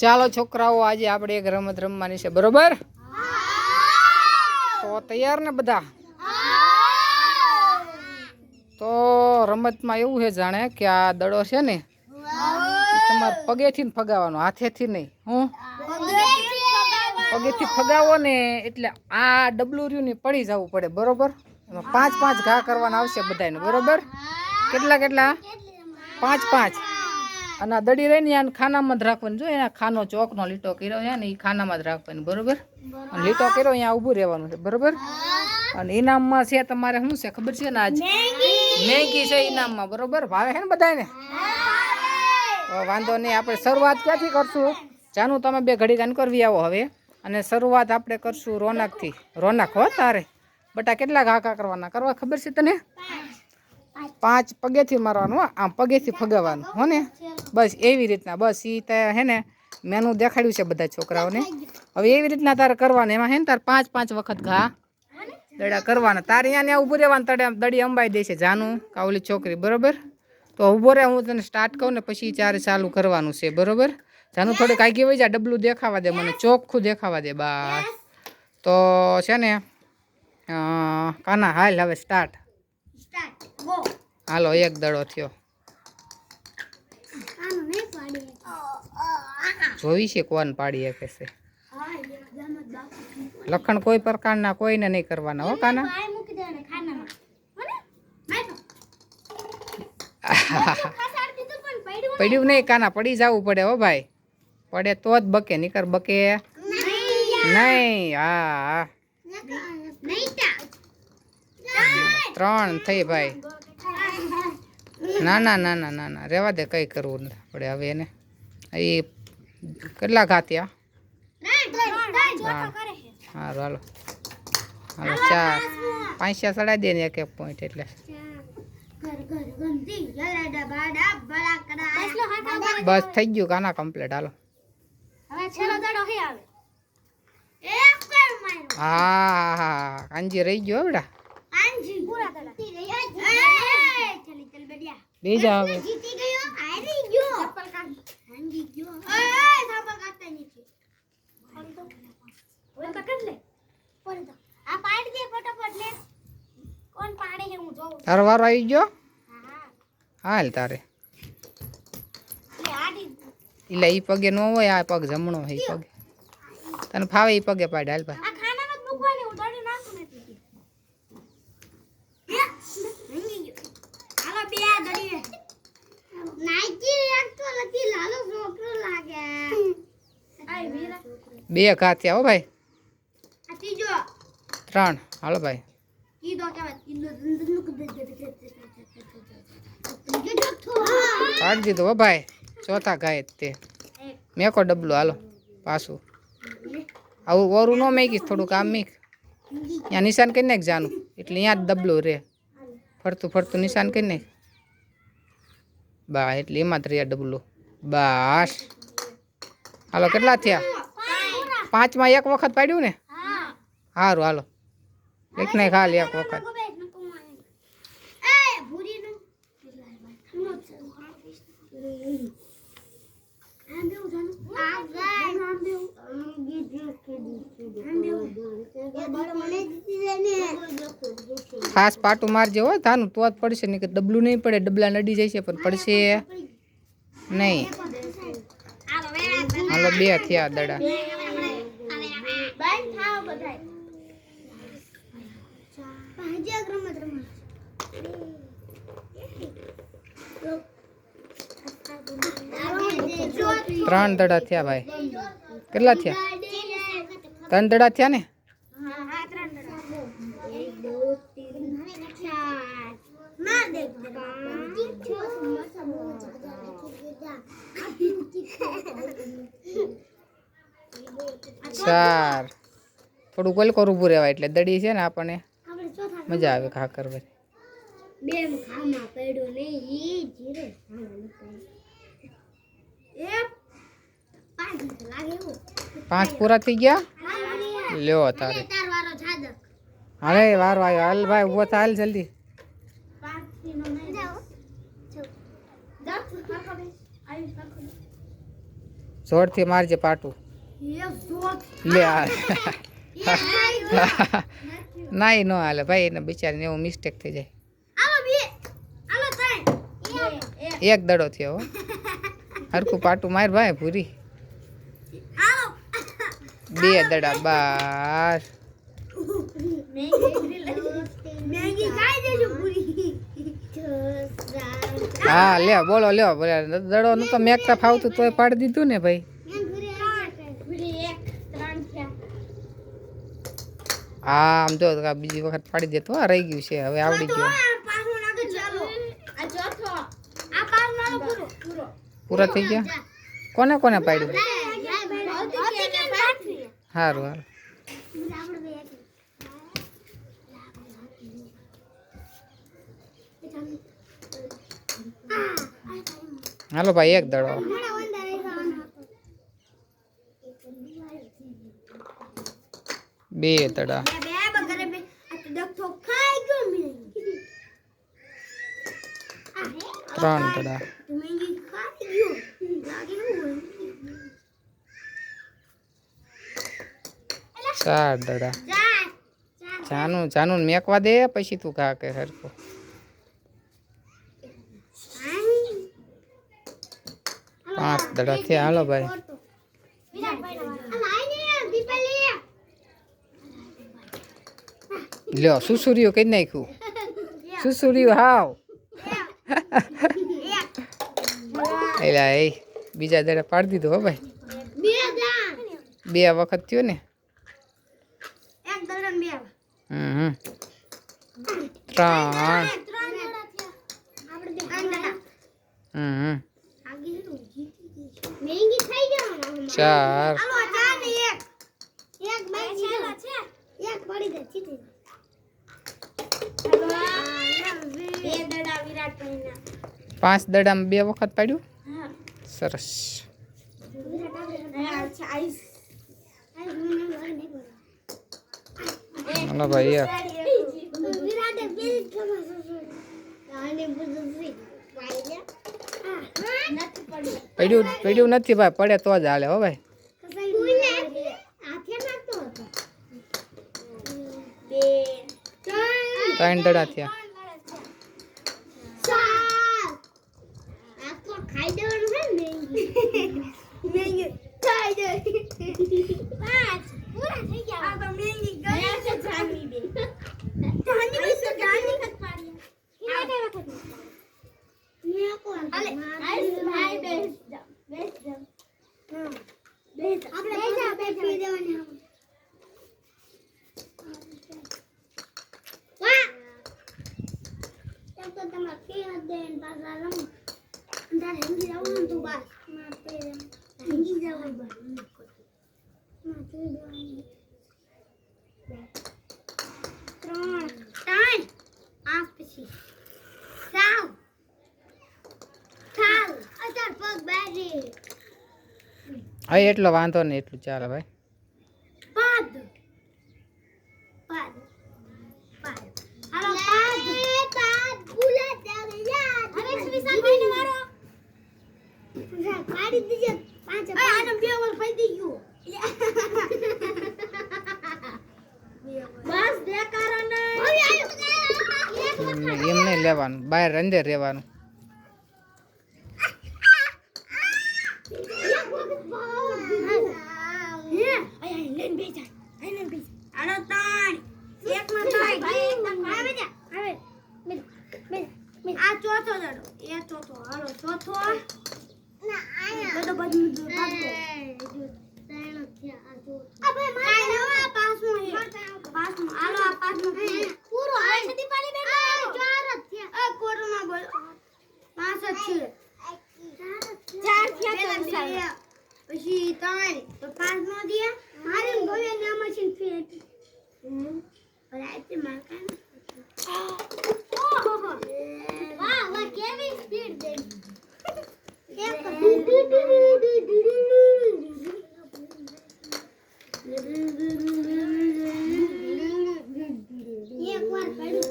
ચાલો છોકરાઓ, આજે આપણે એક રમત રમવાની છે, બરોબર? તો તૈયાર ને બધા? તો રમતમાં એવું છે જાણે કે આ દડો છે ને તમારે પગેથી ફગાવવાનો, હાથેથી નહીં. હું પગેથી ફગાવો ને એટલે આ ડબલું રહ્યું ને પડી જવું પડે, બરોબર? એમાં 5-5 ઘા કરવાના આવશે બધાને, બરોબર? કેટલા કેટલા? 5-5. અને દડી રહી ને એને ખાનામાં જ રાખવાની. જો એના ખાનો ચોકનો લીટો કર્યો છે ને એ ખાનામાં જ રાખવાની, બરોબર? અને લીટો કર્યો અહીંયા ઊભું રહેવાનું છે, બરોબર? અને ઇનામમાં છે તમારે શું છે ખબર છે ને? આજ મેગી છે ઇનામમાં, બરોબર? ભાવે છે ને બધાને? વાંધો નહીં. આપણે શરૂઆત ક્યાંથી કરશું? જાનું તમે બે ઘડી કાન કરવી આવો હવે. અને શરૂઆત આપણે કરશું રોનકથી. રોનક હો તારે બટા કેટલા ઘાકા કરવાના કરવા ખબર છે તને? 5 પગેથી મારવાનું, આમ પગેથી ફગાવવાનું હો ને, બસ એવી રીતના. બસ એ તે હે ને મેનુ દેખાડ્યું છે બધા છોકરાઓને. હવે એવી રીતના તારે કરવાનું. એમાં હે ને તારે 5-5 વખત ઘા દડા કરવાના. તારે અહીંયા ઊભું રહેવાનું. દડી અંબાઈ દેશે જાનું કાવલી છોકરી, બરોબર? તો ઊભો રહે, હું તને સ્ટાર્ટ કહું ને પછી ચારે ચાલુ કરવાનું છે, બરોબર? જાનું થોડીક આગી વહી જા, ડબલું દેખાવા દે મને, ચોખ્ખું દેખાવા દે, બસ. તો છે ને કાના હાલ હવે સ્ટાર્ટ. હાલો, એક દડો થયો. જોઈ છે કોણ પાડી શકે છે. લખણ કોઈ પ્રકારના કોઈને નહીં કરવાના હો કાના. પડ્યું નહીં કાના, પડી જવું પડે હો ભાઈ. પડે તો જ બકે, નીકર બકે નહીં. હા 3 થઈ ભાઈ. ના ના ના ના ના ના, રહેવા દે, કંઈ કરવું નથી પડે હવે એને. એ કેટલા ઘા થયા? 3. હાલો હાલો હાલો, 4 5 સડા દે ને 1-1 પોઈન્ટ એટલે. બસ થઈ ગયું કાના, કમ્પ્લીટ. હાલો હા હા, કાંજી રહી ગયો બેટા. બીજા હવે તારો વારો આવી ગયો. હાલ તારે એટલે એ પગે ન હોય, આ પગ જમણો હોય. એ પગે તને ફાવે એ પગે પાડે. હાલ ભાઈ. બે ઘા થયા હો ભાઈ. 3. હાલો ભાઈ. કાઢી દીધો હો ભાઈ. ચોથા ઘાય તે મેકો ડબલું. હાલો પાછું આવું ઓરું ન મેકીશ, થોડુંક આમ મેક. ત્યાં નિશાન કરી નાખ જાનું, એટલે અહીંયા જ ડબલું રે. ફરતું ફરતું નિશાન કરી નાખ, બા, એટલે એમાં જ રે ડબલું. બસ. હાલો કેટલા થયા? 5માં 1 વખત પાડ્યું ને? સારું હાલો, એક ને ખાલી 1 વખત. ખાસ પાટું મારજે હો તાનું, તો જ પડશે. નહીં કે ડબલું નહીં પડે. ડબલા નડી જાય છે પણ પડશે નહીં. હાલો 2 થયા દડા. ત્રણ દડા થયા ભાઈ. કેટલા થયા? 3 દડા થયા ને? ચાર. થોડું કોલ કરવું ઊભું રહેવાય એટલે દડી છે ને આપણને મજા આવે ઘા કરવાની. 5 પૂરા થઈ ગયા. લ્યો તારે. અરે વારો આવ્યો. હાલ ભાઈ ઉભો થા, હાલ જલ્દી. જોરથી મારજે પાટું લે નાઈ ન હાલે ભાઈ, એને બિચારીને એવું મિસ્ટેક થઈ જાય. એક દડો થયો હરખું પાટું માર ભાઈ પૂરી. 2 દડા બાર. હા લે બોલો લ્યો દડો નતો મેકતા ફાવતું તોય પાડી દીધું ને ભાઈ. હા આમ જો બીજી વખત પાડી દેતો રહી ગયું છે હવે આવડી ગયું. પૂરા થઈ ગયા. કોને કોને પાડ્યું? સારું હારું. હાલો ભાઈ એક દડો. બે દડા. 3 દડા. 4 દડા. જાનું મેકવા દે પછી તું ઘા કે હરખું. 5 દડા થયા. હાલો ભાઈ લ્યો સુસુર્યું કઈ નાખ્યું. સુસુર્યું હાવ એલા એ બીજા દડા પાડી દીધો હો ભાઈ. 2 વખત થયો ને. 3 4 5 દડામાં 2 વખત પાડ્યું. સરસ. હાલો ભાઈ પડ્યું નથી ભાઈ, પડે તો જ હાલે હો ભાઈ. 3 દડા થયા. હા એટલો વાંધો નહીં, એટલું ચાલે ભાઈ. એમ નહીં લેવાનું, બહાર અંદર રહેવાનું. પછી 3 તો 5 નો દે મારે ગોવે ને મશીન ફેટ રાતે માકા ઓહો વાહ વાહ કેવી સ્પીડ દે એક વાર પડ્યું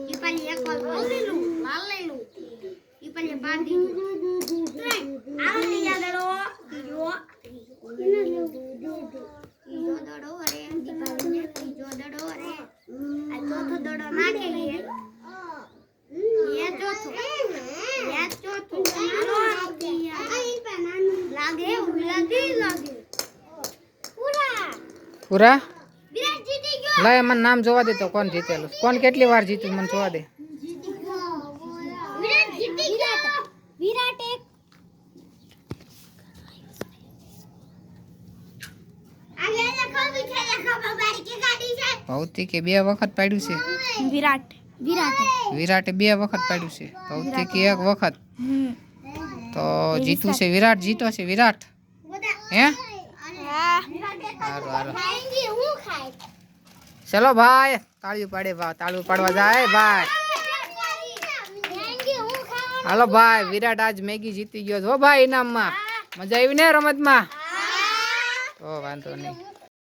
ઈ પાલી એક વાર બોલેલું લાલ લેલું ઈ પાલી બાંધી આ લઈ આલો લાગી લાગી પૂરા પૂરા વિરાટ જીતી ગયો લાય મને નામ જોવા દે તો કોણ જીતેલું કોણ કેટલી વાર જીત્યું મને જોવા દે વિરાટ જીતી ગયો વિરાટ એક આગે લખો પીછે લખો બારી કે ગાડી છે ભૌતિકે 2 વખત પાડ્યું છે વિરાટ વિરાટે 2 વખત પાડ્યું છે ભૌતિકે 1 વખત તો જીતું છે વિરાટ જીતો છે વિરાટ હે હારું હારું ખાएंगे હું ખાય ચલો ભાઈ તાળીઓ પાડે ભાઈ તાળીઓ પાડવા જાય ભાઈ ખાएंगे હું ખાવા હાલો ભાઈ વિરાટ આજ મેગી જીતી ગયો છો ભાઈ ઇનામમાં મજા આવી ને રમતમાં તો વાંધો નહીં